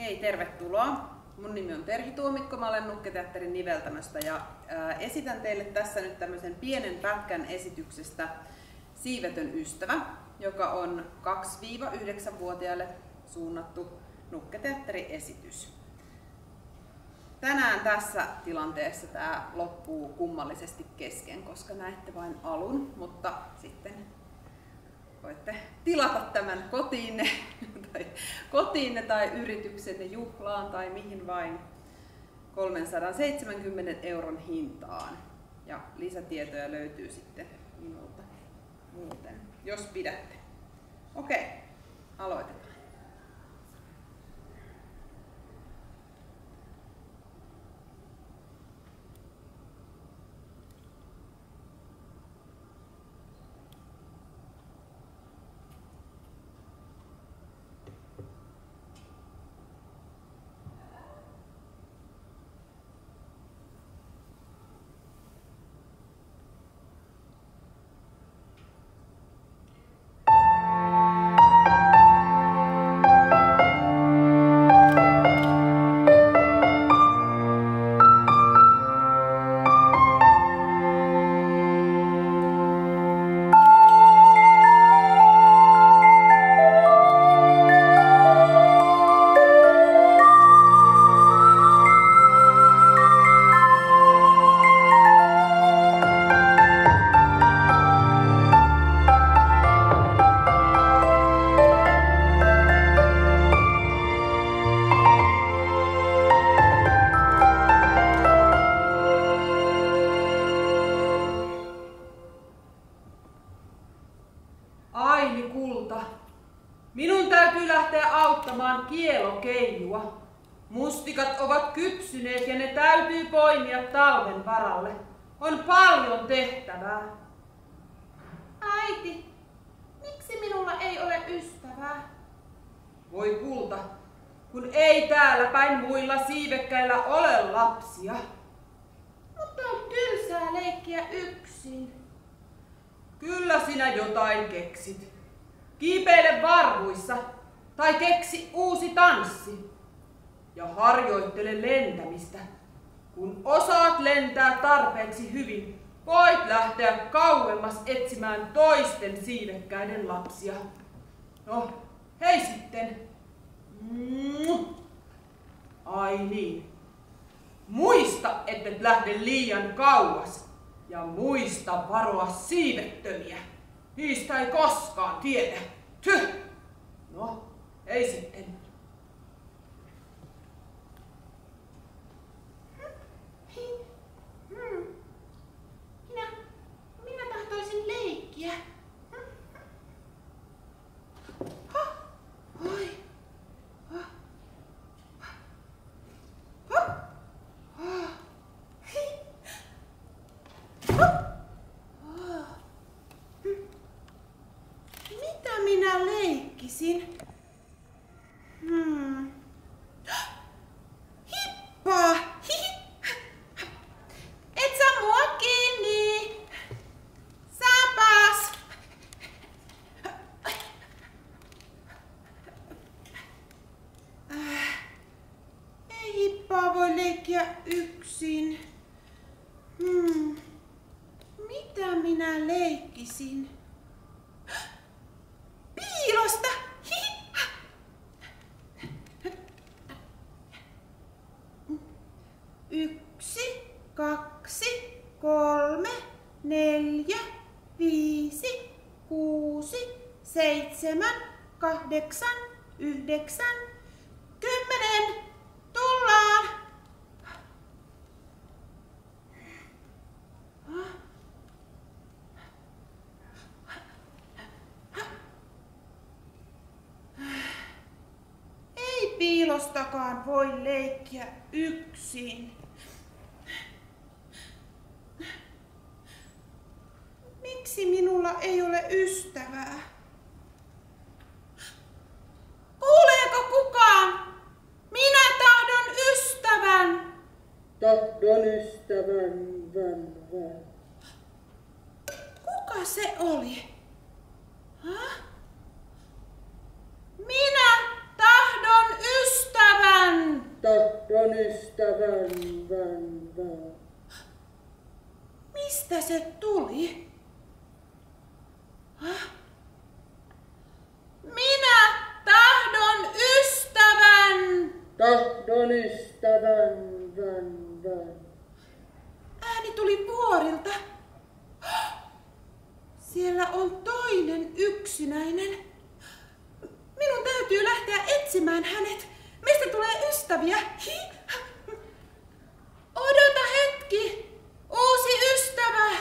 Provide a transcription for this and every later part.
Hei, tervetuloa. Mun nimi on Terhi Tuomikko, mä olen Nukketeatterin niveltämöstä ja esitän teille tässä nyt tämmöisen pienen pätkän esityksestä Siivetön ystävä, joka on 2-9-vuotiaille suunnattu Nukketeatteri-esitys. Tänään tässä tilanteessa tämä loppuu kummallisesti kesken, koska näette vain alun, mutta sitten voitte tilata tämän kotiinne tai yrityksenne juhlaan tai mihin vain 370 € hintaan. Ja lisätietoja löytyy sitten minulta muuten, jos pidätte. Okei, aloitetaan. Aili kulta, minun täytyy lähteä auttamaan kielokeijua. Mustikat ovat kypsyneet ja ne täytyy poimia talven varalle. On paljon tehtävää. Äiti, miksi minulla ei ole ystävää? Voi kulta, kun ei täällä päin muilla siivekkäillä ole lapsia. Mutta on tylsää leikkiä yksin. Kyllä sinä jotain keksit. Kiipeile varvuissa tai keksi uusi tanssi. Ja harjoittele lentämistä. Kun osaat lentää tarpeeksi hyvin, voit lähteä kauemmas etsimään toisten siivekkäiden lapsia. No, hei sitten. Ai niin. Muista, ettet lähde liian kauas. Ja muista varoa siivettömiä. Niistä ei koskaan tiedä. Tyh! No, ei sitten. Minä tahtoisin leikkiä. Oi. Mitä minä leikkisin? Hippaa! Et saa mua kiinni! Saapas! Ei hippaa voi leikkiä yksin. Mitä minä leikkisin? Piilosta! Yksi, 2, 3, 4, 5, 6, 7, 8, 9, 10. Tullaan! Ei piilostakaan voi leikkiä yksin. Miksi minulla ei ole ystävää? Kuuleeko kukaan? Minä tahdon ystävän! Tahdon ystävän, Kuka se oli? Minä tahdon ystävän! Van. Mistä se tuli? Minä tahdon ystävän! Tahdon ystävän, van. Ääni tuli vuorilta. Siellä on toinen yksinäinen. Minun täytyy lähteä etsimään hänet. Mistä tulee ystäviä? Odota hetki. Uusi ystävä.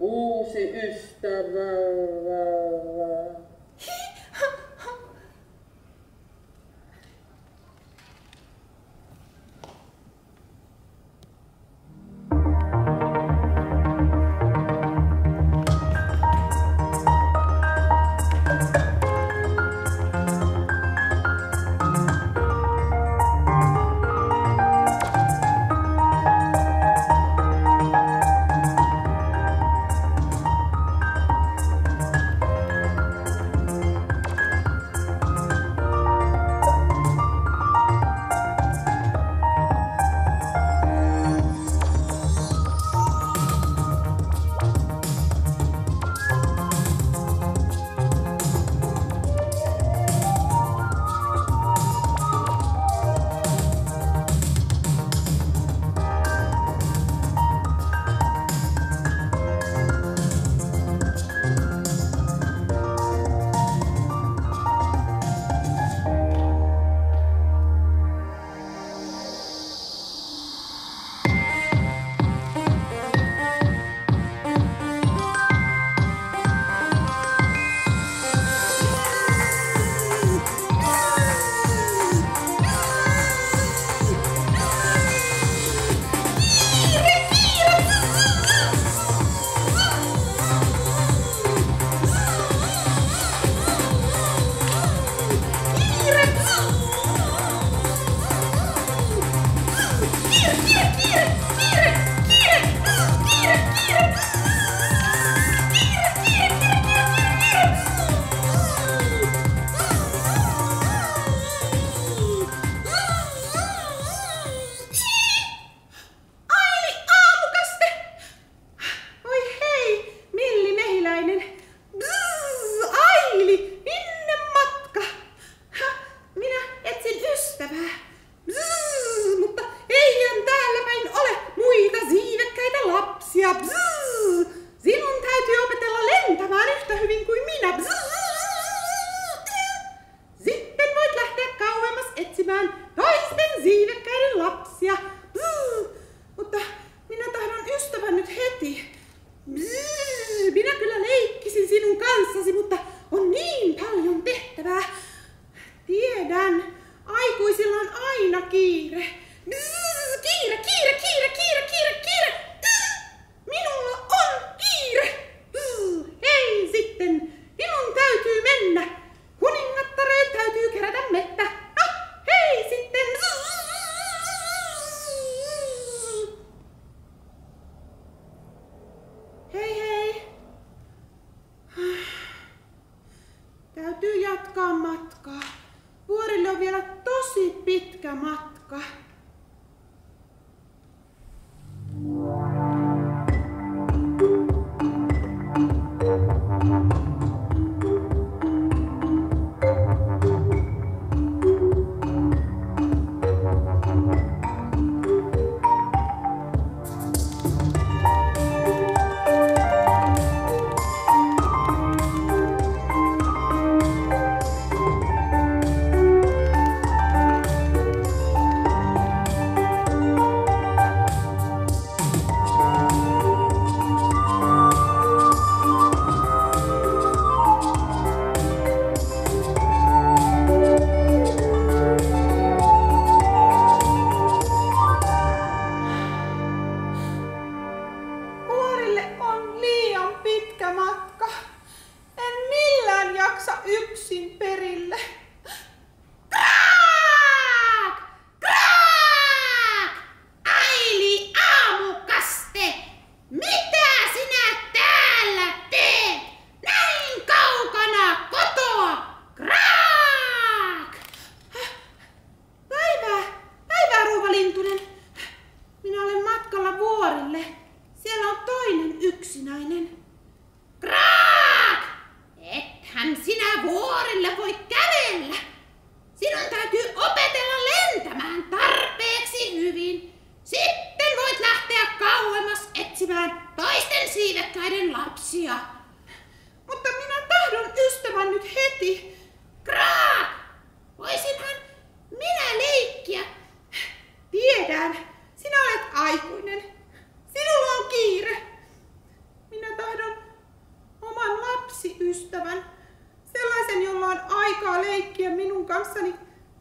Uusi ystävä.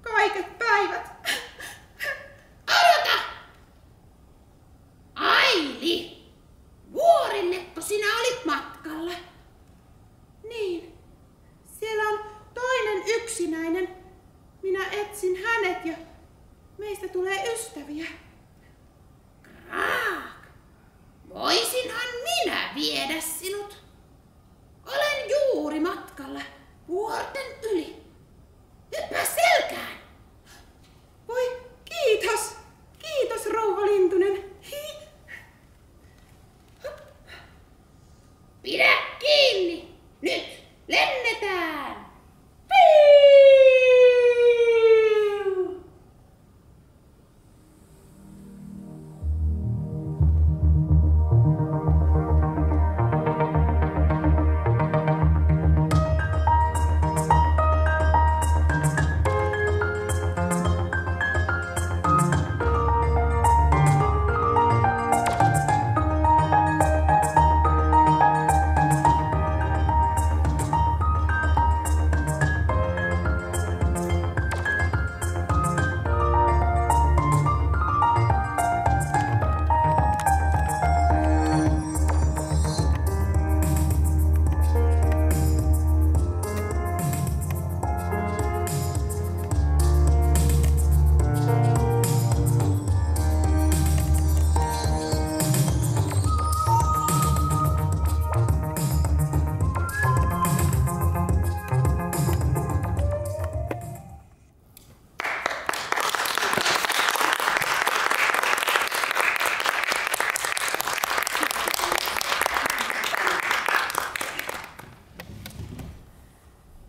kaiket päivät. Odota! Aili, vuorilleko sinä olit matkalla? Niin, siellä on toinen yksinäinen. Minä etsin hänet ja meistä tulee ystäviä. Kraak, voisinhan minä viedä sinut. Olen juuri matkalla vuorten yli. Hyppää selkään. Voi, kiitos. Kiitos, rouva Lintunen. Pidä kiinni. Nyt lennetään.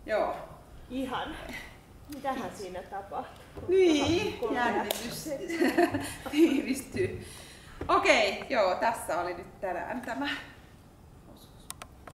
Joo. Ihan. Mitähän siinä tapahtuu? Niin, jännitys tiivistyy. Okei, joo, tässä oli nyt tänään tämä